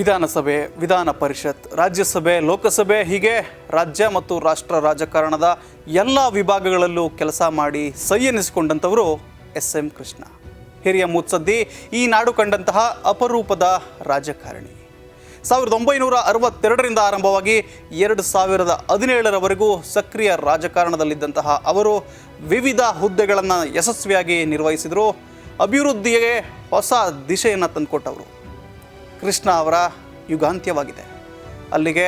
ವಿಧಾನಸಭೆ, ವಿಧಾನ ಪರಿಷತ್, ರಾಜ್ಯಸಭೆ, ಲೋಕಸಭೆ ಹೀಗೆ ರಾಜ್ಯ ಮತ್ತು ರಾಷ್ಟ್ರ ರಾಜಕಾರಣದ ಎಲ್ಲ ವಿಭಾಗಗಳಲ್ಲೂ ಕೆಲಸ ಮಾಡಿ ಸೈ ಎನಿಸಿಕೊಂಡಂಥವರು ಎಸ್.ಎಂ. ಕೃಷ್ಣ. ಹಿರಿಯ ಮುತ್ಸದ್ದಿ, ಈ ನಾಡು ಕಂಡಂತಹ ಅಪರೂಪದ ರಾಜಕಾರಣಿ. 1962ರಿಂದ ಆರಂಭವಾಗಿ 2017ರವರೆಗೂ ಸಕ್ರಿಯ ರಾಜಕಾರಣದಲ್ಲಿದ್ದಂತಹ ಅವರು ವಿವಿಧ ಹುದ್ದೆಗಳನ್ನು ಯಶಸ್ವಿಯಾಗಿ ನಿರ್ವಹಿಸಿದರು. ಅಭಿವೃದ್ಧಿಗೆ ಹೊಸ ದಿಶೆಯನ್ನು ತಂದುಕೊಟ್ಟವರು. ಕೃಷ್ಣ ಅವರ ಯುಗಾಂತ್ಯವಾಗಿದೆ. ಅಲ್ಲಿಗೆ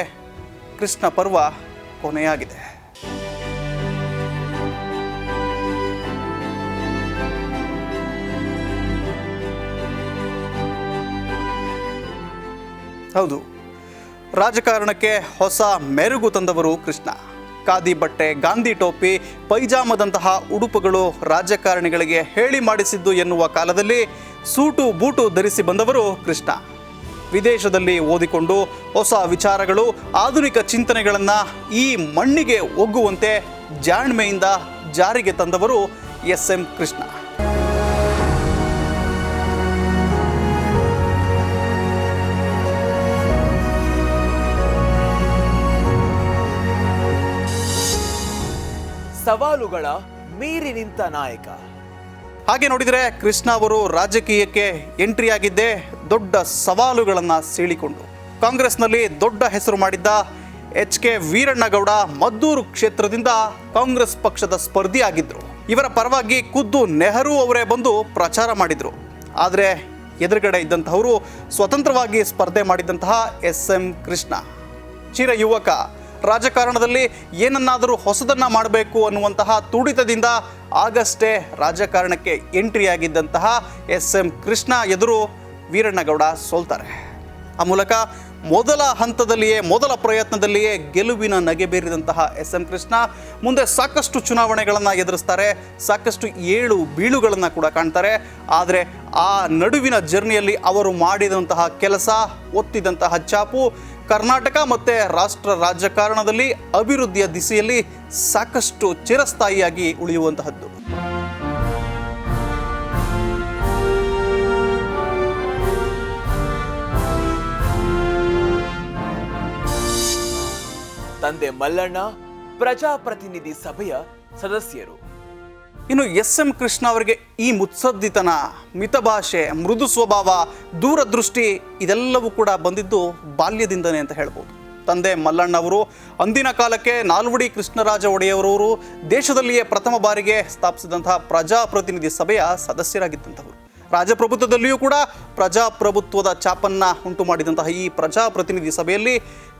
ಕೃಷ್ಣ ಪರ್ವ ಕೊನೆಯಾಗಿದೆ. ಹೌದು, ರಾಜಕಾರಣಕ್ಕೆ ಹೊಸ ಮೆರುಗು ತಂದವರು ಕೃಷ್ಣ. ಖಾದಿ ಬಟ್ಟೆ, ಗಾಂಧಿ ಟೋಪಿ, ಪೈಜಾಮದಂತಹ ಉಡುಪುಗಳು ರಾಜಕಾರಣಿಗಳಿಗೆ ಹೇಳಿ ಮಾಡಿಸಿದ್ದು ಎನ್ನುವ ಕಾಲದಲ್ಲಿ ಸೂಟು ಬೂಟು ಧರಿಸಿ ಬಂದವರು ಕೃಷ್ಣ. ವಿದೇಶದಲ್ಲಿ ಓದಿಕೊಂಡು ಹೊಸ ವಿಚಾರಗಳು, ಆಧುನಿಕ ಚಿಂತನೆಗಳನ್ನು ಈ ಮಣ್ಣಿಗೆ ಒಗ್ಗುವಂತೆ ಜಾಣ್ಮೆಯಿಂದ ಜಾರಿಗೆ ತಂದವರು ಎಸ್.ಎಂ. ಕೃಷ್ಣ. ಸವಾಲುಗಳ ಮೀರಿ ನಿಂತ ನಾಯಕ. ಹಾಗೆ ನೋಡಿದರೆ ಕೃಷ್ಣ ಅವರು ರಾಜಕೀಯಕ್ಕೆ ಎಂಟ್ರಿ ಆಗಿದ್ದೇ ದೊಡ್ಡ ಸವಾಲುಗಳನ್ನು ಸೀಳಿಕೊಂಡು. ಕಾಂಗ್ರೆಸ್ನಲ್ಲಿ ದೊಡ್ಡ ಹೆಸರು ಮಾಡಿದ್ದ ಎಚ್.ಕೆ. ವೀರಣ್ಣಗೌಡ ಮದ್ದೂರು ಕ್ಷೇತ್ರದಿಂದ ಕಾಂಗ್ರೆಸ್ ಪಕ್ಷದ ಸ್ಪರ್ಧಿ ಆಗಿದ್ದರು. ಇವರ ಪರವಾಗಿ ಖುದ್ದು ನೆಹರು ಅವರೇ ಬಂದು ಪ್ರಚಾರ ಮಾಡಿದರು. ಆದರೆ ಎದುರುಗಡೆ ಇದ್ದಂತಹವರು ಸ್ವತಂತ್ರವಾಗಿ ಸ್ಪರ್ಧೆ ಮಾಡಿದಂತಹ ಎಸ್.ಎಂ. ಕೃಷ್ಣ. ಚಿರ ಯುವಕ, ರಾಜಕಾರಣದಲ್ಲಿ ಏನನ್ನಾದರೂ ಹೊಸದನ್ನು ಮಾಡಬೇಕು ಅನ್ನುವಂತಹ ತುಡಿತದಿಂದ ಆಗಷ್ಟೇ ರಾಜಕಾರಣಕ್ಕೆ ಎಂಟ್ರಿಯಾಗಿದ್ದಂತಹ ಎಸ್.ಎಂ. ಕೃಷ್ಣ ಎದುರು ವೀರಣ್ಣಗೌಡ ಸೋಲ್ತಾರೆ. ಆ ಮೂಲಕ ಮೊದಲ ಪ್ರಯತ್ನದಲ್ಲಿಯೇ ಗೆಲುವಿನ ನಗೆ ಬೀರಿದಂತಹ ಎಸ್.ಎಂ. ಕೃಷ್ಣ ಮುಂದೆ ಸಾಕಷ್ಟು ಚುನಾವಣೆಗಳನ್ನು ಎದುರಿಸ್ತಾರೆ. ಸಾಕಷ್ಟು ಏಳು ಬೀಳುಗಳನ್ನು ಕೂಡ ಕಾಣ್ತಾರೆ. ಆದರೆ ಆ ನಡುವಿನ ಜರ್ನಿಯಲ್ಲಿ ಅವರು ಮಾಡಿದಂತಹ ಕೆಲಸ, ಒತ್ತಿದಂತಹ ಛಾಪು ಕರ್ನಾಟಕ ಮತ್ತು ರಾಷ್ಟ್ರ ರಾಜಕಾರಣದಲ್ಲಿ ಅಭಿವೃದ್ಧಿಯ ದಿಸೆಯಲ್ಲಿ ಸಾಕಷ್ಟು ಚಿರಸ್ಥಾಯಿಯಾಗಿ ಉಳಿಯುವಂತಹದ್ದು. ತಂದೆ ಮಲ್ಲಣ್ಣ ಪ್ರಜಾಪ್ರತಿನಿಧಿ ಸಭೆಯ ಸದಸ್ಯರು. ಇನ್ನು ಎಸ್.ಎಂ. ಕೃಷ್ಣ ಅವರಿಗೆ ಈ ಮುತ್ಸದ್ದಿತನ, ಮಿತಭಾಷೆ, ಮೃದು ಸ್ವಭಾವ, ದೂರದೃಷ್ಟಿ ಇದೆಲ್ಲವೂ ಕೂಡ ಬಂದಿದ್ದು ಬಾಲ್ಯದಿಂದನೇ ಅಂತ ಹೇಳ್ಬೋದು. ತಂದೆ ಮಲ್ಲಣ್ಣ ಅವರು ಅಂದಿನ ಕಾಲಕ್ಕೆ ನಾಲ್ವಡಿ ಕೃಷ್ಣರಾಜ ಒಡೆಯವರವರು ದೇಶದಲ್ಲಿಯೇ ಪ್ರಥಮ ಬಾರಿಗೆ ಸ್ಥಾಪಿಸಿದಂತಹ ಪ್ರಜಾಪ್ರತಿನಿಧಿ ಸಭೆಯ ಸದಸ್ಯರಾಗಿದ್ದಂಥವರು. ರಾಜಪ್ರಭುತ್ವದಲ್ಲಿಯೂ ಕೂಡ ಪ್ರಜಾಪ್ರಭುತ್ವದ ಛಾಪನ್ನು ಉಂಟು ಮಾಡಿದಂತಹ ಈ ಪ್ರಜಾಪ್ರತಿನಿಧಿ ಸಭೆಯಲ್ಲಿ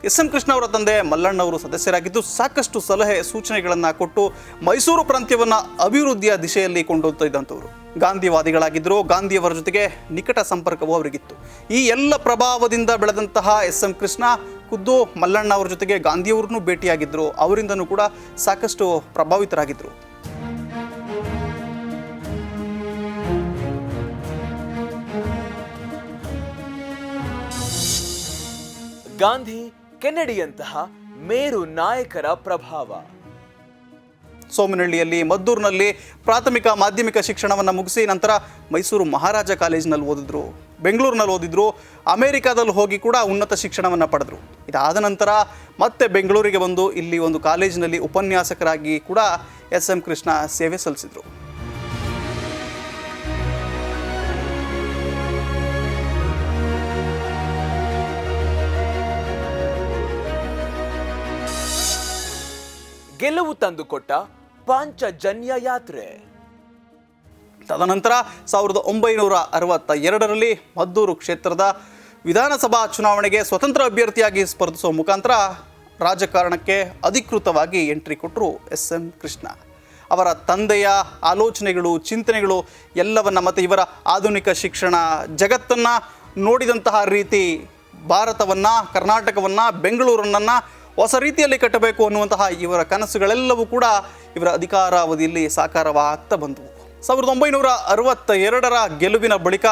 ಎಸ್.ಎಂ. ಕೃಷ್ಣ ಅವರ ತಂದೆ ಮಲ್ಲಣ್ಣ ಅವರು ಸದಸ್ಯರಾಗಿದ್ದು ಸಾಕಷ್ಟು ಸಲಹೆ ಸೂಚನೆಗಳನ್ನು ಕೊಟ್ಟು ಮೈಸೂರು ಪ್ರಾಂತ್ಯವನ್ನು ಅಭಿವೃದ್ಧಿಯ ದಿಶೆಯಲ್ಲಿ ಕೊಂಡೊಯ್ತಾ ಇದ್ದಂಥವರು. ಗಾಂಧಿವಾದಿಗಳಾಗಿದ್ದರು. ಗಾಂಧಿಯವರ ಜೊತೆಗೆ ನಿಕಟ ಸಂಪರ್ಕವೂ ಅವರಿಗಿತ್ತು. ಈ ಎಲ್ಲ ಪ್ರಭಾವದಿಂದ ಬೆಳೆದಂತಹ ಎಸ್.ಎಂ. ಕೃಷ್ಣ ಖುದ್ದು ಮಲ್ಲಣ್ಣ ಅವರ ಜೊತೆಗೆ ಗಾಂಧಿಯವರನ್ನು ಭೇಟಿಯಾಗಿದ್ದರು. ಅವರಿಂದನೂ ಕೂಡ ಸಾಕಷ್ಟು ಪ್ರಭಾವಿತರಾಗಿದ್ದರು. ಗಾಂಧಿ, ಕೆನೆಡಿಯಂತಹ ಮೇರು ನಾಯಕರ ಪ್ರಭಾವ. ಸೋಮನಹಳ್ಳಿಯಲ್ಲಿ, ಮದ್ದೂರಿನಲ್ಲಿ ಪ್ರಾಥಮಿಕ ಮಾಧ್ಯಮಿಕ ಶಿಕ್ಷಣವನ್ನು ಮುಗಿಸಿ ನಂತರ ಮೈಸೂರು ಮಹಾರಾಜ ಕಾಲೇಜಿನಲ್ಲಿ ಓದಿದ್ರು. ಬೆಂಗಳೂರಿನಲ್ಲಿ ಓದಿದ್ರು. ಅಮೆರಿಕಾದಲ್ಲಿ ಹೋಗಿ ಕೂಡ ಉನ್ನತ ಶಿಕ್ಷಣವನ್ನು ಪಡೆದರು. ಇದಾದ ನಂತರ ಮತ್ತೆ ಬೆಂಗಳೂರಿಗೆ ಬಂದು ಇಲ್ಲಿ ಒಂದು ಕಾಲೇಜಿನಲ್ಲಿ ಉಪನ್ಯಾಸಕರಾಗಿ ಕೂಡ ಎಸ್.ಎಂ. ಕೃಷ್ಣ ಸೇವೆ ಸಲ್ಲಿಸಿದರು. ಗೆಲುವು ತಂದುಕೊಟ್ಟ ಪಾಂಚಜನ್ಯ ಯಾತ್ರೆ. ತದನಂತರ 1962ರಲ್ಲಿ ಮದ್ದೂರು ಕ್ಷೇತ್ರದ ವಿಧಾನಸಭಾ ಚುನಾವಣೆಗೆ ಸ್ವತಂತ್ರ ಅಭ್ಯರ್ಥಿಯಾಗಿ ಸ್ಪರ್ಧಿಸುವ ಮುಖಾಂತರ ರಾಜಕಾರಣಕ್ಕೆ ಅಧಿಕೃತವಾಗಿ ಎಂಟ್ರಿ ಕೊಟ್ಟರು ಎಸ್.ಎಂ. ಕೃಷ್ಣ. ಅವರ ತಂದೆಯ ಆಲೋಚನೆಗಳು, ಚಿಂತನೆಗಳು ಎಲ್ಲವನ್ನ ಮತ್ತು ಇವರ ಆಧುನಿಕ ಶಿಕ್ಷಣ, ಜಗತ್ತನ್ನು ನೋಡಿದಂತಹ ರೀತಿ, ಭಾರತವನ್ನು, ಕರ್ನಾಟಕವನ್ನು, ಬೆಂಗಳೂರನ್ನು ಹೊಸ ರೀತಿಯಲ್ಲಿ ಕಟ್ಟಬೇಕು ಅನ್ನುವಂತಹ ಇವರ ಕನಸುಗಳೆಲ್ಲವೂ ಕೂಡ ಇವರ ಅಧಿಕಾರಾವಧಿಯಲ್ಲಿ ಸಾಕಾರವಾಗ್ತಾ ಬಂದವು. 1962ರ ಗೆಲುವಿನ ಬಳಿಕ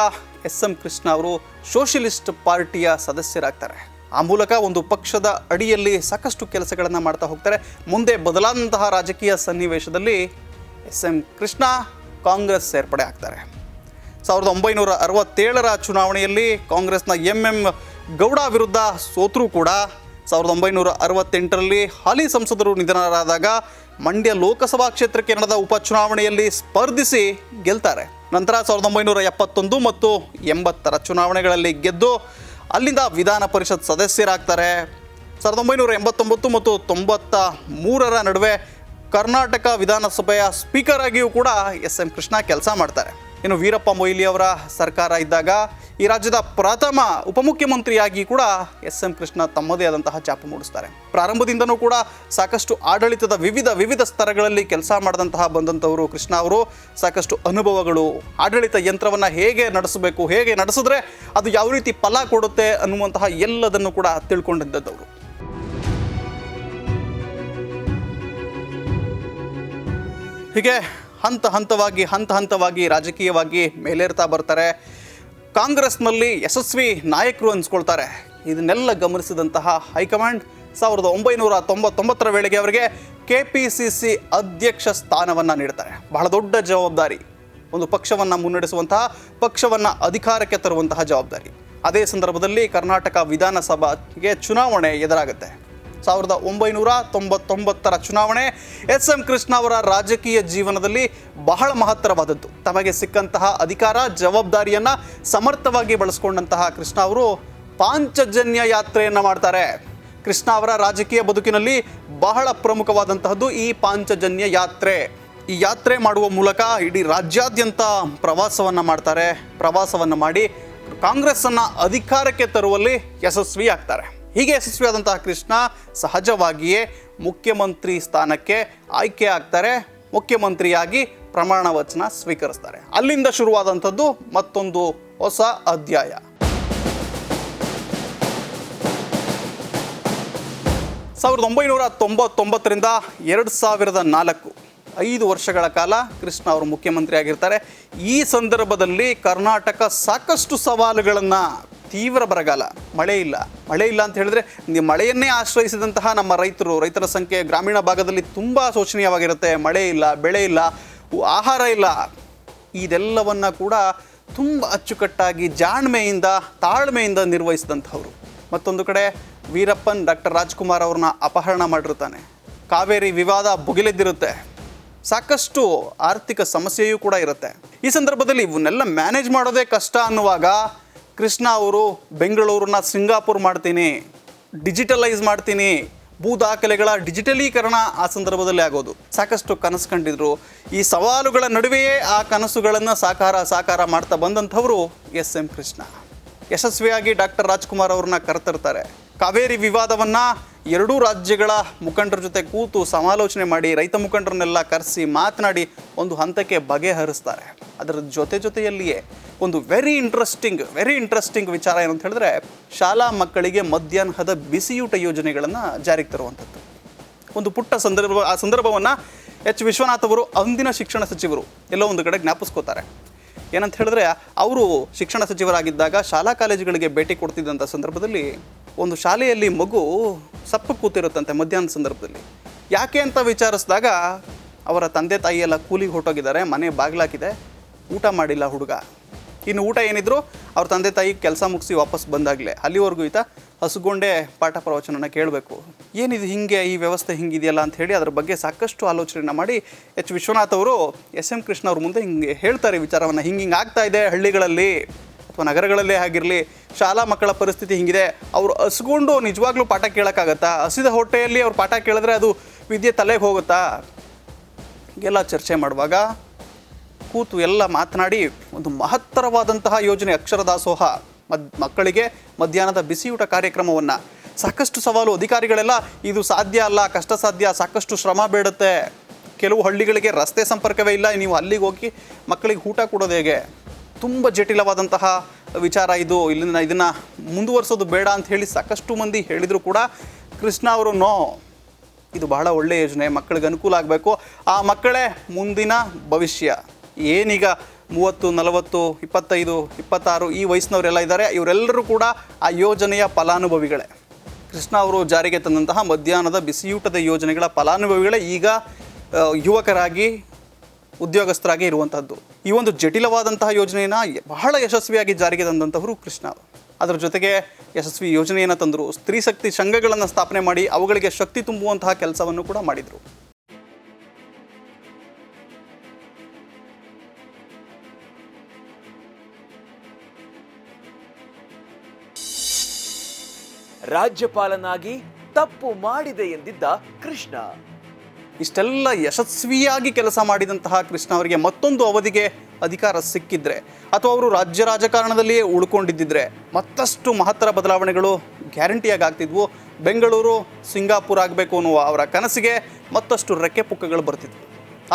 ಎಸ್.ಎಂ. ಕೃಷ್ಣ ಅವರು ಸೋಷಿಯಲಿಸ್ಟ್ ಪಾರ್ಟಿಯ ಸದಸ್ಯರಾಗ್ತಾರೆ. ಆ ಮೂಲಕ ಒಂದು ಪಕ್ಷದ ಅಡಿಯಲ್ಲಿ ಸಾಕಷ್ಟು ಕೆಲಸಗಳನ್ನು ಮಾಡ್ತಾ ಹೋಗ್ತಾರೆ. ಮುಂದೆ ಬದಲಾದಂತಹ ರಾಜಕೀಯ ಸನ್ನಿವೇಶದಲ್ಲಿ ಎಸ್.ಎಂ. ಕೃಷ್ಣ ಕಾಂಗ್ರೆಸ್ ಸೇರ್ಪಡೆ ಆಗ್ತಾರೆ. 1967ರ ಚುನಾವಣೆಯಲ್ಲಿ ಕಾಂಗ್ರೆಸ್ನ ಎಂ.ಎಂ. ಗೌಡ ವಿರುದ್ಧ ಸೋತರೂ ಕೂಡ 1968ರಲ್ಲಿ ಹಾಲಿ ಸಂಸದರು ನಿಧನರಾದಾಗ ಮಂಡ್ಯ ಲೋಕಸಭಾ ಕ್ಷೇತ್ರಕ್ಕೆ ನಡೆದ ಉಪಚುನಾವಣೆಯಲ್ಲಿ ಸ್ಪರ್ಧಿಸಿ ಗೆಲ್ತಾರೆ. ನಂತರ 1971 ಮತ್ತು 80ರ ಚುನಾವಣೆಗಳಲ್ಲಿ ಗೆದ್ದು ಅಲ್ಲಿಂದ ವಿಧಾನ ಪರಿಷತ್ ಸದಸ್ಯರಾಗ್ತಾರೆ. 1989 ಮತ್ತು 93ರ ನಡುವೆ ಕರ್ನಾಟಕ ವಿಧಾನಸಭೆಯ ಸ್ಪೀಕರ್ ಆಗಿಯೂ ಕೂಡ ಎಸ್.ಎಂ. ಕೃಷ್ಣ ಕೆಲಸ ಮಾಡ್ತಾರೆ. ಇನ್ನು ವೀರಪ್ಪ ಮೊಯ್ಲಿ ಅವರ ಸರ್ಕಾರ ಇದ್ದಾಗ ಈ ರಾಜ್ಯದ ಪ್ರಥಮ ಉಪಮುಖ್ಯಮಂತ್ರಿಯಾಗಿ ಕೂಡ ಎಸ್.ಎಂ. ಕೃಷ್ಣ ತಮ್ಮದೇ ಆದಂತಹ ಛಾಪು ಮೂಡಿಸ್ತಾರೆ. ಪ್ರಾರಂಭದಿಂದನೂ ಕೂಡ ಸಾಕಷ್ಟು ಆಡಳಿತದ ವಿವಿಧ ಸ್ತರಗಳಲ್ಲಿ ಕೆಲಸ ಮಾಡಿದಂತಹ ಬಂದಂಥವರು ಕೃಷ್ಣ ಅವರು. ಸಾಕಷ್ಟು ಅನುಭವಗಳು, ಆಡಳಿತ ಯಂತ್ರವನ್ನು ಹೇಗೆ ನಡೆಸಬೇಕು, ಹೇಗೆ ನಡೆಸಿದ್ರೆ ಅದು ಯಾವ ರೀತಿ ಫಲ ಕೊಡುತ್ತೆ ಅನ್ನುವಂತಹ ಎಲ್ಲದನ್ನು ಕೂಡ ತಿಳ್ಕೊಂಡಿದ್ದವರು. ಹೀಗೆ ಹಂತ ಹಂತವಾಗಿ ರಾಜಕೀಯವಾಗಿ ಮೇಲೇರ್ತಾ ಬರ್ತಾರೆ. ಕಾಂಗ್ರೆಸ್ನಲ್ಲಿ ಯಶಸ್ವಿ ನಾಯಕರು ಅನ್ಸ್ಕೊಳ್ತಾರೆ. ಇದನ್ನೆಲ್ಲ ಗಮನಿಸಿದಂತಹ ಹೈಕಮಾಂಡ್ 1999ರ ವೇಳೆಗೆ ಅವರಿಗೆ KPCC ಅಧ್ಯಕ್ಷ ಸ್ಥಾನವನ್ನು ನೀಡ್ತಾರೆ. ಬಹಳ ದೊಡ್ಡ ಜವಾಬ್ದಾರಿ, ಒಂದು ಪಕ್ಷವನ್ನು ಮುನ್ನಡೆಸುವಂತಹ, ಪಕ್ಷವನ್ನು ಅಧಿಕಾರಕ್ಕೆ ತರುವಂತಹ ಜವಾಬ್ದಾರಿ. ಅದೇ ಸಂದರ್ಭದಲ್ಲಿ ಕರ್ನಾಟಕ ವಿಧಾನಸಭೆಗೆ ಚುನಾವಣೆ ಎದುರಾಗುತ್ತೆ. 1999ರ ಚುನಾವಣೆ ಎಸ್.ಎಂ. ಕೃಷ್ಣ ಅವರ ರಾಜಕೀಯ ಜೀವನದಲ್ಲಿ ಬಹಳ ಮಹತ್ತರವಾದದ್ದು. ತಮಗೆ ಸಿಕ್ಕಂತಹ ಅಧಿಕಾರ, ಜವಾಬ್ದಾರಿಯನ್ನು ಸಮರ್ಥವಾಗಿ ಬಳಸ್ಕೊಂಡಂತಹ ಕೃಷ್ಣ ಅವರು ಪಾಂಚಜನ್ಯ ಯಾತ್ರೆಯನ್ನು ಮಾಡ್ತಾರೆ. ಕೃಷ್ಣ ಅವರ ರಾಜಕೀಯ ಬದುಕಿನಲ್ಲಿ ಬಹಳ ಪ್ರಮುಖವಾದಂತಹದ್ದು ಈ ಪಾಂಚಜನ್ಯ ಯಾತ್ರೆ. ಈ ಯಾತ್ರೆ ಮಾಡುವ ಮೂಲಕ ಇಡೀ ರಾಜ್ಯಾದ್ಯಂತ ಪ್ರವಾಸವನ್ನು ಮಾಡ್ತಾರೆ. ಪ್ರವಾಸವನ್ನು ಮಾಡಿ ಕಾಂಗ್ರೆಸ್ಸನ್ನು ಅಧಿಕಾರಕ್ಕೆ ತರುವಲ್ಲಿ ಯಶಸ್ವಿ ಆಗ್ತಾರೆ. ಹೀಗೆ ಯಶಸ್ವಿಯಾದಂತಹ ಕೃಷ್ಣ ಸಹಜವಾಗಿಯೇ ಮುಖ್ಯಮಂತ್ರಿ ಸ್ಥಾನಕ್ಕೆ ಆಯ್ಕೆ ಆಗ್ತಾರೆ. ಮುಖ್ಯಮಂತ್ರಿಯಾಗಿ ಪ್ರಮಾಣ ವಚನ ಸ್ವೀಕರಿಸ್ತಾರೆ. ಅಲ್ಲಿಂದ ಶುರುವಾದಂಥದ್ದು ಮತ್ತೊಂದು ಹೊಸ ಅಧ್ಯಾಯ. 1999ರಿಂದ 2004 5 ವರ್ಷಗಳ ಕಾಲ ಕೃಷ್ಣ ಅವರು ಮುಖ್ಯಮಂತ್ರಿ ಆಗಿರ್ತಾರೆ. ಈ ಸಂದರ್ಭದಲ್ಲಿ ಕರ್ನಾಟಕ ಸಾಕಷ್ಟು ಸವಾಲುಗಳನ್ನು, ತೀವ್ರ ಬರಗಾಲ, ಮಳೆ ಇಲ್ಲ ಅಂತ ಹೇಳಿದ್ರೆ ಮಳೆಯನ್ನೇ ಆಶ್ರಯಿಸಿದಂತಹ ನಮ್ಮ ರೈತರ ಸಂಖ್ಯೆ ಗ್ರಾಮೀಣ ಭಾಗದಲ್ಲಿ ತುಂಬ ಶೋಚನೀಯವಾಗಿರುತ್ತೆ. ಮಳೆ ಇಲ್ಲ, ಬೆಳೆ ಇಲ್ಲ, ಆಹಾರ ಇಲ್ಲ. ಇದೆಲ್ಲವನ್ನು ಕೂಡ ತುಂಬ ಅಚ್ಚುಕಟ್ಟಾಗಿ ಜಾಣ್ಮೆಯಿಂದ, ತಾಳ್ಮೆಯಿಂದ ನಿರ್ವಹಿಸಿದಂಥವ್ರು. ಮತ್ತೊಂದು ಕಡೆ ವೀರಪ್ಪನ್ ಡಾಕ್ಟರ್ ರಾಜ್ಕುಮಾರ್ ಅವ್ರನ್ನ ಅಪಹರಣ ಮಾಡಿರ್ತಾನೆ. ಕಾವೇರಿ ವಿವಾದ ಭುಗಿಲೆದ್ದಿರುತ್ತೆ. ಸಾಕಷ್ಟು ಆರ್ಥಿಕ ಸಮಸ್ಯೆಯೂ ಕೂಡ ಇರುತ್ತೆ. ಈ ಸಂದರ್ಭದಲ್ಲಿ ಇವನ್ನೆಲ್ಲ ಮ್ಯಾನೇಜ್ ಮಾಡೋದೇ ಕಷ್ಟ ಅನ್ನುವಾಗ ಕೃಷ್ಣ ಅವರು ಬೆಂಗಳೂರನ್ನ ಸಿಂಗಾಪುರ್ ಮಾಡ್ತೀನಿ, ಡಿಜಿಟಲೈಸ್ ಮಾಡ್ತೀನಿ, ಭೂ ದಾಖಲೆಗಳ ಡಿಜಿಟಲೀಕರಣ ಆ ಸಂದರ್ಭದಲ್ಲಿ ಆಗೋದು. ಸಾಕಷ್ಟು ಕನಸು ಕಂಡಿದ್ರು. ಈ ಸವಾಲುಗಳ ನಡುವೆಯೇ ಆ ಕನಸುಗಳನ್ನು ಸಾಕಾರ ಮಾಡ್ತಾ ಬಂದಂಥವರು ಎಸ್.ಎಂ. ಕೃಷ್ಣ. ಯಶಸ್ವಿಯಾಗಿ ಡಾಕ್ಟರ್ ರಾಜ್ಕುಮಾರ್ ಅವ್ರನ್ನ ಕರೆತರ್ತಾರೆ. ಕಾವೇರಿ ವಿವಾದವನ್ನು ಎರಡೂ ರಾಜ್ಯಗಳ ಮುಖಂಡರ ಜೊತೆ ಕೂತು ಸಮಾಲೋಚನೆ ಮಾಡಿ, ರೈತ ಮುಖಂಡರನ್ನೆಲ್ಲ ಕರೆಸಿ ಮಾತನಾಡಿ ಒಂದು ಹಂತಕ್ಕೆ ಬಗೆಹರಿಸ್ತಾರೆ. ಅದರ ಜೊತೆಯಲ್ಲಿಯೇ ಒಂದು ವೆರಿ ಇಂಟ್ರೆಸ್ಟಿಂಗ್ ವಿಚಾರ ಏನಂತ ಹೇಳಿದ್ರೆ, ಶಾಲಾ ಮಕ್ಕಳಿಗೆ ಮಧ್ಯಾಹ್ನದ ಬಿಸಿಯೂಟ ಯೋಜನೆಗಳನ್ನು ಜಾರಿಗೆ ತರುವಂಥದ್ದು. ಒಂದು ಪುಟ್ಟ ಆ ಸಂದರ್ಭವನ್ನು ಎಚ್ ವಿಶ್ವನಾಥ್ ಅವರು ಅಂದಿನ ಶಿಕ್ಷಣ ಸಚಿವರು ಎಲ್ಲೋ ಒಂದು ಕಡೆ ಜ್ಞಾಪಿಸ್ಕೋತಾರೆ. ಏನಂತ ಹೇಳಿದ್ರೆ, ಅವರು ಶಿಕ್ಷಣ ಸಚಿವರಾಗಿದ್ದಾಗ ಶಾಲಾ ಕಾಲೇಜುಗಳಿಗೆ ಭೇಟಿ ಕೊಡ್ತಿದ್ದಂಥ ಸಂದರ್ಭದಲ್ಲಿ ಒಂದು ಶಾಲೆಯಲ್ಲಿ ಮಗು ಸಪ್ಪು ಕೂತಿರುತ್ತಂತೆ ಮಧ್ಯಾಹ್ನದ ಸಂದರ್ಭದಲ್ಲಿ. ಯಾಕೆ ಅಂತ ವಿಚಾರಿಸಿದಾಗ ಅವರ ತಂದೆ ತಾಯಿ ಎಲ್ಲ ಕೂಲಿಗೆ ಹೊರಟೋಗಿದ್ದಾರೆ, ಮನೆ ಬಾಗಿಲಾಕಿದೆ, ಊಟ ಮಾಡಿಲ್ಲ ಹುಡುಗ. ಇನ್ನು ಊಟ ಏನಿದ್ರು ಅವ್ರ ತಂದೆ ತಾಯಿ ಕೆಲಸ ಮುಗಿಸಿ ವಾಪಸ್ ಬಂದಾಗಲೇ, ಅಲ್ಲಿವರೆಗೂ ಈತ ಹಸುಗೊಂಡೇ ಪಾಠ ಪ್ರವಚನನ ಕೇಳಬೇಕು. ಏನಿದು ಹಿಂಗೆ, ಈ ವ್ಯವಸ್ಥೆ ಹಿಂಗಿದೆಯಲ್ಲ ಅಂತ ಹೇಳಿ ಅದರ ಬಗ್ಗೆ ಸಾಕಷ್ಟು ಆಲೋಚನೆಯನ್ನು ಮಾಡಿ ಎಚ್ ವಿಶ್ವನಾಥ್ ಅವರು ಎಸ್.ಎಂ. ಕೃಷ್ಣ ಅವ್ರ ಮುಂದೆ ಹಿಂಗೆ ಹೇಳ್ತಾರೆ ವಿಚಾರವನ್ನು. ಹಿಂಗೆ ಆಗ್ತಾ ಇದೆ ಹಳ್ಳಿಗಳಲ್ಲಿ ಅಥವಾ ನಗರಗಳಲ್ಲೇ ಆಗಿರಲಿ, ಶಾಲಾ ಮಕ್ಕಳ ಪರಿಸ್ಥಿತಿ ಹಿಂಗಿದೆ. ಅವರು ಹಸ್ಕೊಂಡು ನಿಜವಾಗ್ಲೂ ಪಾಠ ಕೇಳೋಕ್ಕಾಗತ್ತಾ? ಹಸಿದ ಹೊಟ್ಟೆಯಲ್ಲಿ ಅವ್ರು ಪಾಠ ಕೇಳಿದ್ರೆ ಅದು ವಿದ್ಯೆ ತಲೆಗೆ ಹೋಗುತ್ತಾ? ಎಲ್ಲ ಚರ್ಚೆ ಮಾಡುವಾಗ ಕೂತು ಎಲ್ಲ ಮಾತನಾಡಿ ಒಂದು ಮಹತ್ತರವಾದಂತಹ ಯೋಜನೆ, ಅಕ್ಷರ ದಾಸೋಹ, ಮಕ್ಕಳಿಗೆ ಮಧ್ಯಾಹ್ನದ ಬಿಸಿಯೂಟ ಕಾರ್ಯಕ್ರಮವನ್ನು. ಸಾಕಷ್ಟು ಸವಾಲು, ಅಧಿಕಾರಿಗಳೆಲ್ಲ ಇದು ಸಾಧ್ಯ ಅಲ್ಲ, ಕಷ್ಟ ಸಾಧ್ಯ, ಸಾಕಷ್ಟು ಶ್ರಮ ಬೇಡುತ್ತೆ, ಕೆಲವು ಹಳ್ಳಿಗಳಿಗೆ ರಸ್ತೆ ಸಂಪರ್ಕವೇ ಇಲ್ಲ, ನೀವು ಅಲ್ಲಿಗೆ ಹೋಗಿ ಮಕ್ಕಳಿಗೆ ಊಟ ಕೊಡೋದು ಹೇಗೆ? ತುಂಬ ಜಟಿಲವಾದಂತಹ ವಿಚಾರ ಇದು, ಇದನ್ನು ಮುಂದುವರಿಸೋದು ಬೇಡ ಅಂತ ಹೇಳಿ ಸಾಕಷ್ಟು ಮಂದಿ ಹೇಳಿದರೂ ಕೂಡ ಕೃಷ್ಣ ಅವರು ನೋ, ಇದು ಬಹಳ ಒಳ್ಳೆಯ ಯೋಜನೆ, ಮಕ್ಕಳಿಗೆ ಅನುಕೂಲ ಆಗಬೇಕು, ಆ ಮಕ್ಕಳೇ ಮುಂದಿನ ಭವಿಷ್ಯ. ಏನೀಗ 30, 40, 25, 26 ಈ ವಯಸ್ಸಿನವರೆಲ್ಲ ಇದ್ದಾರೆ, ಇವರೆಲ್ಲರೂ ಕೂಡ ಆ ಯೋಜನೆಯ ಫಲಾನುಭವಿಗಳೇ. ಕೃಷ್ಣ ಅವರು ಜಾರಿಗೆ ತಂದಂತಹ ಮಧ್ಯಾಹ್ನದ ಬಿಸಿಯೂಟದ ಯೋಜನೆಗಳ ಫಲಾನುಭವಿಗಳೇ ಈಗ ಯುವಕರಾಗಿ ಉದ್ಯೋಗಸ್ಥರಾಗಿ ಇರುವಂಥದ್ದು. ಈ ಒಂದು ಜಟಿಲವಾದಂತಹ ಯೋಜನೆಯನ್ನು ಬಹಳ ಯಶಸ್ವಿಯಾಗಿ ಜಾರಿಗೆ ತಂದಂಥವರು ಕೃಷ್ಣ. ಅದರ ಜೊತೆಗೆ ಯಶಸ್ವಿ ಯೋಜನೆಯನ್ನು ತಂದರು, ಸ್ತ್ರೀ ಶಕ್ತಿ ಸಂಘಗಳನ್ನು ಸ್ಥಾಪನೆ ಮಾಡಿ ಅವುಗಳಿಗೆ ಶಕ್ತಿ ತುಂಬುವಂತಹ ಕೆಲಸವನ್ನು ಕೂಡ ಮಾಡಿದರು. ರಾಜ್ಯಪಾಲನಾಗಿ ತಪ್ಪು ಮಾಡಿದೆ ಎಂದಿದ್ದ ಕೃಷ್ಣ. ಇಷ್ಟೆಲ್ಲ ಯಶಸ್ವಿಯಾಗಿ ಕೆಲಸ ಮಾಡಿದಂತಹ ಕೃಷ್ಣ ಅವರಿಗೆ ಮತ್ತೊಂದು ಅವಧಿಗೆ ಅಧಿಕಾರ ಸಿಕ್ಕಿದ್ರೆ ಅಥವಾ ಅವರು ರಾಜ್ಯ ರಾಜಕಾರಣದಲ್ಲಿಯೇ ಉಳ್ಕೊಂಡಿದ್ದಿದ್ರೆ ಮತ್ತಷ್ಟು ಮಹತ್ತರ ಬದಲಾವಣೆಗಳು ಗ್ಯಾರಂಟಿಯಾಗಿ ಆಗ್ತಿದ್ವು. ಬೆಂಗಳೂರು ಸಿಂಗಾಪುರ್ ಆಗಬೇಕು ಅನ್ನುವ ಅವರ ಕನಸಿಗೆ ಮತ್ತಷ್ಟು ರೆಕ್ಕೆ ಪುಕ್ಕಗಳು ಬರ್ತಿದ್ವು.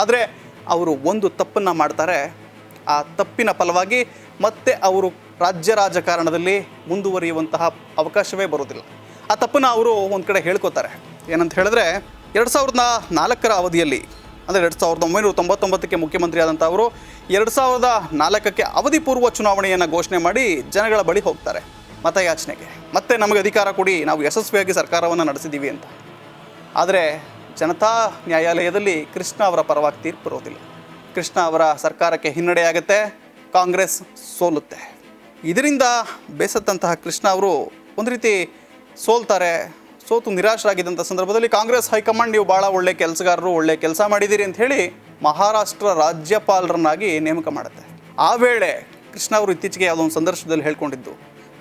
ಆದರೆ ಅವರು ಒಂದು ತಪ್ಪನ್ನು ಮಾಡ್ತಾರೆ. ಆ ತಪ್ಪಿನ ಫಲವಾಗಿ ಮತ್ತೆ ಅವರು ರಾಜ್ಯ ರಾಜಕಾರಣದಲ್ಲಿ ಮುಂದುವರಿಯುವಂತಹ ಅವಕಾಶವೇ ಬರೋದಿಲ್ಲ. ಆ ತಪ್ಪನ್ನು ಅವರು ಒಂದು ಕಡೆ ಹೇಳ್ಕೊತಾರೆ. ಏನಂತ ಹೇಳಿದ್ರೆ 2004ರ ಅವಧಿಯಲ್ಲಿ, ಅಂದರೆ 1999ಕ್ಕೆ ಮುಖ್ಯಮಂತ್ರಿ ಆದಂಥ ಅವರು 2004ಕ್ಕೆ ಅವಧಿ ಪೂರ್ವ ಚುನಾವಣೆಯನ್ನು ಘೋಷಣೆ ಮಾಡಿ ಜನಗಳ ಬಳಿ ಹೋಗ್ತಾರೆ ಮತಯಾಚನೆಗೆ. ಮತ್ತೆ ನಮಗೆ ಅಧಿಕಾರ ಕೊಡಿ, ನಾವು ಯಶಸ್ವಿಯಾಗಿ ಸರ್ಕಾರವನ್ನು ನಡೆಸಿದ್ದೀವಿ ಅಂತ. ಆದರೆ ಜನತಾ ನ್ಯಾಯಾಲಯದಲ್ಲಿ ಕೃಷ್ಣ ಅವರ ಪರವಾಗಿ ತೀರ್ಪು ಬರೋದಿಲ್ಲ. ಕೃಷ್ಣ ಅವರ ಸರ್ಕಾರಕ್ಕೆ ಹಿನ್ನಡೆಯಾಗುತ್ತೆ, ಕಾಂಗ್ರೆಸ್ ಸೋಲುತ್ತೆ. ಇದರಿಂದ ಬೇಸತ್ತಂತಹ ಕೃಷ್ಣ ಅವರು ಒಂದು ರೀತಿ ಸೋಲ್ತಾರೆ. ಸೋತು ನಿರಾಶರಾಗಿದ್ದಂಥ ಸಂದರ್ಭದಲ್ಲಿ ಕಾಂಗ್ರೆಸ್ ಹೈಕಮಾಂಡ್ ನೀವು ಭಾಳ ಒಳ್ಳೆ ಕೆಲಸಗಾರರು, ಒಳ್ಳೆ ಕೆಲಸ ಮಾಡಿದ್ದೀರಿ ಅಂತ ಹೇಳಿ ಮಹಾರಾಷ್ಟ್ರ ರಾಜ್ಯಪಾಲರನ್ನಾಗಿ ನೇಮಕ ಮಾಡುತ್ತೆ. ಆ ವೇಳೆ ಕೃಷ್ಣ ಅವರು ಇತ್ತೀಚೆಗೆ ಯಾವುದೋ ಒಂದು ಸಂದರ್ಶನದಲ್ಲಿ ಹೇಳ್ಕೊಂಡಿದ್ದು,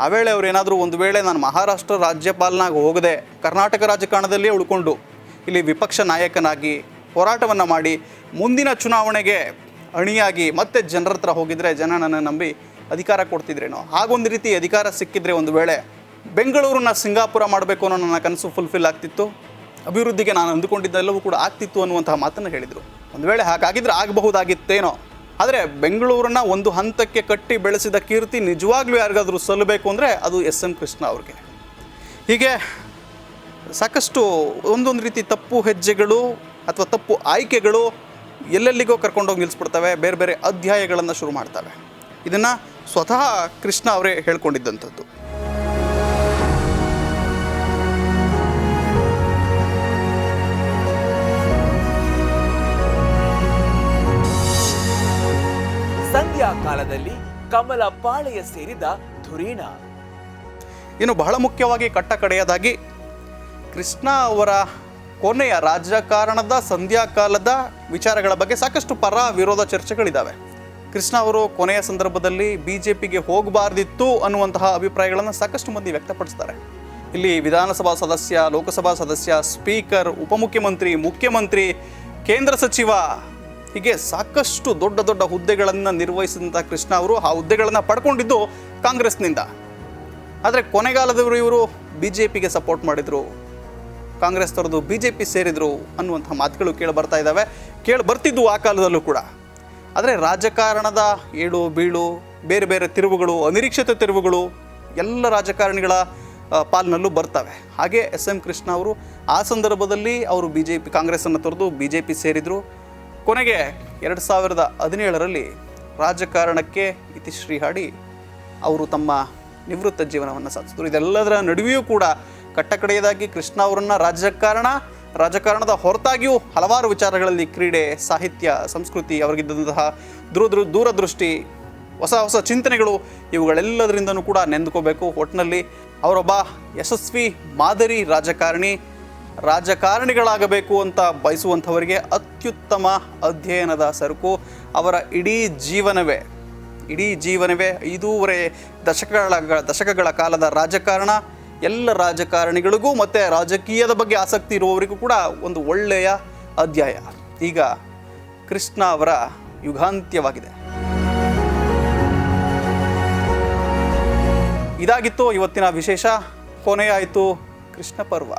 ಆ ವೇಳೆ ಅವರು ಏನಾದರೂ ಒಂದು ವೇಳೆ ನಾನು ಮಹಾರಾಷ್ಟ್ರ ರಾಜ್ಯಪಾಲನಾಗಿ ಹೋಗದೆ ಕರ್ನಾಟಕ ರಾಜಕಾರಣದಲ್ಲೇ ಉಳ್ಕೊಂಡು ಇಲ್ಲಿ ವಿಪಕ್ಷ ನಾಯಕನಾಗಿ ಹೋರಾಟವನ್ನು ಮಾಡಿ ಮುಂದಿನ ಚುನಾವಣೆಗೆ ಅಣಿಯಾಗಿ ಮತ್ತೆ ಜನರ ಹತ್ರ ಹೋಗಿದ್ರೆ ಜನ ನನ್ನ ನಂಬಿ ಅಧಿಕಾರ ಕೊಡ್ತಿದ್ರೇನೋ, ಹಾಗೊಂದು ರೀತಿ ಅಧಿಕಾರ ಸಿಕ್ಕಿದ್ರೆ ಒಂದು ವೇಳೆ ಬೆಂಗಳೂರನ್ನ ಸಿಂಗಾಪುರ ಮಾಡಬೇಕು ಅನ್ನೋ ನನ್ನ ಕನಸು ಫುಲ್ಫಿಲ್ ಆಗ್ತಿತ್ತು, ಅಭಿವೃದ್ಧಿಗೆ ನಾನು ಅಂದುಕೊಂಡಿದ್ದೆಲ್ಲವೂ ಕೂಡ ಆಗ್ತಿತ್ತು ಅನ್ನುವಂತಹ ಮಾತನ್ನು ಹೇಳಿದರು. ಒಂದು ವೇಳೆ ಹಾಗಾಗಿದ್ರೆ ಆಗಬಹುದಾಗಿತ್ತೇನೋ. ಆದರೆ ಬೆಂಗಳೂರನ್ನ ಒಂದು ಹಂತಕ್ಕೆ ಕಟ್ಟಿ ಬೆಳೆಸಿದ ಕೀರ್ತಿ ನಿಜವಾಗ್ಲೂ ಯಾರಿಗಾದರೂ ಸಲ್ಲಬೇಕು ಅಂದರೆ ಅದು ಎಸ್.ಎಂ. ಕೃಷ್ಣ ಅವ್ರಿಗೆ. ಹೀಗೆ ಸಾಕಷ್ಟು ಒಂದೊಂದು ರೀತಿ ತಪ್ಪು ಹೆಜ್ಜೆಗಳು ಅಥವಾ ತಪ್ಪು ಆಯ್ಕೆಗಳು ಎಲ್ಲೆಲ್ಲಿಗೋ ಕರ್ಕೊಂಡೋಗಿ ನಿಲ್ಲಿಸ್ಬಿಡ್ತವೆ, ಬೇರೆ ಬೇರೆ ಅಧ್ಯಾಯಗಳನ್ನು ಶುರು ಮಾಡ್ತವೆ. ಇದನ್ನು ಸ್ವತಃ ಕೃಷ್ಣ ಅವರೇ ಹೇಳ್ಕೊಂಡಿದ್ದಂಥದ್ದು. ಸಂಧ್ಯಾ ಕಾಲದಲ್ಲಿ ಕಮಲ ಪಾಳೆಯ ಸೇರಿದ ಧುರೀಣ. ಇನ್ನು ಬಹಳ ಮುಖ್ಯವಾಗಿ ಕಟ್ಟ ಕಡೆಯದಾಗಿ ಕೃಷ್ಣ ಅವರ ಕೊನೆಯ ರಾಜಕಾರಣದ ಸಂಧ್ಯಾಕಾಲದ ವಿಚಾರಗಳ ಬಗ್ಗೆ ಸಾಕಷ್ಟು ಪರ ವಿರೋಧ ಚರ್ಚೆಗಳಿದ್ದಾವೆ. ಕೃಷ್ಣ ಅವರು ಕೊನೆಯ ಸಂದರ್ಭದಲ್ಲಿ BJPಗೆ ಹೋಗಬಾರ್ದಿತ್ತು ಅನ್ನುವಂತಹ ಅಭಿಪ್ರಾಯಗಳನ್ನು ಸಾಕಷ್ಟು ಮಂದಿ ವ್ಯಕ್ತಪಡಿಸ್ತಾರೆ. ಇಲ್ಲಿ ವಿಧಾನಸಭಾ ಸದಸ್ಯ, ಲೋಕಸಭಾ ಸದಸ್ಯ, ಸ್ಪೀಕರ್, ಉಪಮುಖ್ಯಮಂತ್ರಿ, ಮುಖ್ಯಮಂತ್ರಿ, ಕೇಂದ್ರ ಸಚಿವ, ಹೀಗೆ ಸಾಕಷ್ಟು ದೊಡ್ಡ ದೊಡ್ಡ ಹುದ್ದೆಗಳನ್ನು ನಿರ್ವಹಿಸಿದಂಥ ಕೃಷ್ಣ ಅವರು ಆ ಹುದ್ದೆಗಳನ್ನು ಪಡ್ಕೊಂಡಿದ್ದು ಕಾಂಗ್ರೆಸ್ನಿಂದ. ಆದರೆ ಕೊನೆಗಾಲದವರು ಇವರು BJPಗೆ ಸಪೋರ್ಟ್ ಮಾಡಿದರು, ಕಾಂಗ್ರೆಸ್ ತೊರೆದು BJP ಸೇರಿದರು ಅನ್ನುವಂಥ ಮಾತುಗಳು ಕೇಳಿ ಬರ್ತಾ ಇದ್ದಾವೆ, ಕೇಳಿ ಬರ್ತಿದ್ವು ಆ ಕಾಲದಲ್ಲೂ ಕೂಡ. ಆದರೆ ರಾಜಕಾರಣದ ಏಳು ಬೀಳು, ಬೇರೆ ಬೇರೆ ತಿರುವುಗಳು, ಅನಿರೀಕ್ಷಿತ ತಿರುವುಗಳು ಎಲ್ಲ ರಾಜಕಾರಣಿಗಳ ಪಾಲಿನಲ್ಲೂ ಬರ್ತವೆ. ಹಾಗೆ ಎಸ್.ಎಂ. ಕೃಷ್ಣ ಅವರು ಆ ಸಂದರ್ಭದಲ್ಲಿ ಅವರು ಕಾಂಗ್ರೆಸ್ಸನ್ನು ತೊರೆದು BJP ಸೇರಿದರು. ಕೊನೆಗೆ 2017ರಲ್ಲಿ ರಾಜಕಾರಣಕ್ಕೆ ಇತಿಶ್ರೀ ಹಾಡಿ ಅವರು ತಮ್ಮ ನಿವೃತ್ತ ಜೀವನವನ್ನು ಸಾಧಿಸಿದರು. ಇದೆಲ್ಲದರ ನಡುವೆಯೂ ಕೂಡ ಕಟ್ಟಕಡೆಯದಾಗಿ ಕೃಷ್ಣ ಅವರನ್ನು ರಾಜಕಾರಣದ ಹೊರತಾಗಿಯೂ ಹಲವಾರು ವಿಚಾರಗಳಲ್ಲಿ ಕ್ರೀಡೆ, ಸಾಹಿತ್ಯ, ಸಂಸ್ಕೃತಿ, ಅವರಿಗಿದ್ದಂತಹ ದೂರದೃಷ್ಟಿ, ಹೊಸ ಹೊಸ ಚಿಂತನೆಗಳು, ಇವುಗಳೆಲ್ಲದರಿಂದನೂ ಕೂಡ ನೆಂದುಕೋಬೇಕು. ಒಟ್ಟಿನಲ್ಲಿ ಅವರೊಬ್ಬ ಯಶಸ್ವಿ ಮಾದರಿ ರಾಜಕಾರಣಿಗಳಾಗಬೇಕು ಅಂತ ಬಯಸುವಂಥವರಿಗೆ ಅತ್ಯುತ್ತಮ ಅಧ್ಯಯನದ ಸರಕು. ಅವರ ಇಡೀ ಜೀವನವೇ 5.5 ದಶಕಗಳ ಕಾಲದ ರಾಜಕಾರಣ ಎಲ್ಲ ರಾಜಕಾರಣಿಗಳಿಗೂ ಮತ್ತು ರಾಜಕೀಯದ ಬಗ್ಗೆ ಆಸಕ್ತಿ ಇರುವವರಿಗೂ ಕೂಡ ಒಂದು ಒಳ್ಳೆಯ ಅಧ್ಯಾಯ. ಈಗ ಕೃಷ್ಣ ಅವರ ಯುಗಾಂತ್ಯವಾಗಿದೆ. ಇದಾಗಿತ್ತು ಇವತ್ತಿನ ವಿಶೇಷ. ಕೊನೆಯಾಯಿತು ಕೃಷ್ಣ ಪರ್ವ.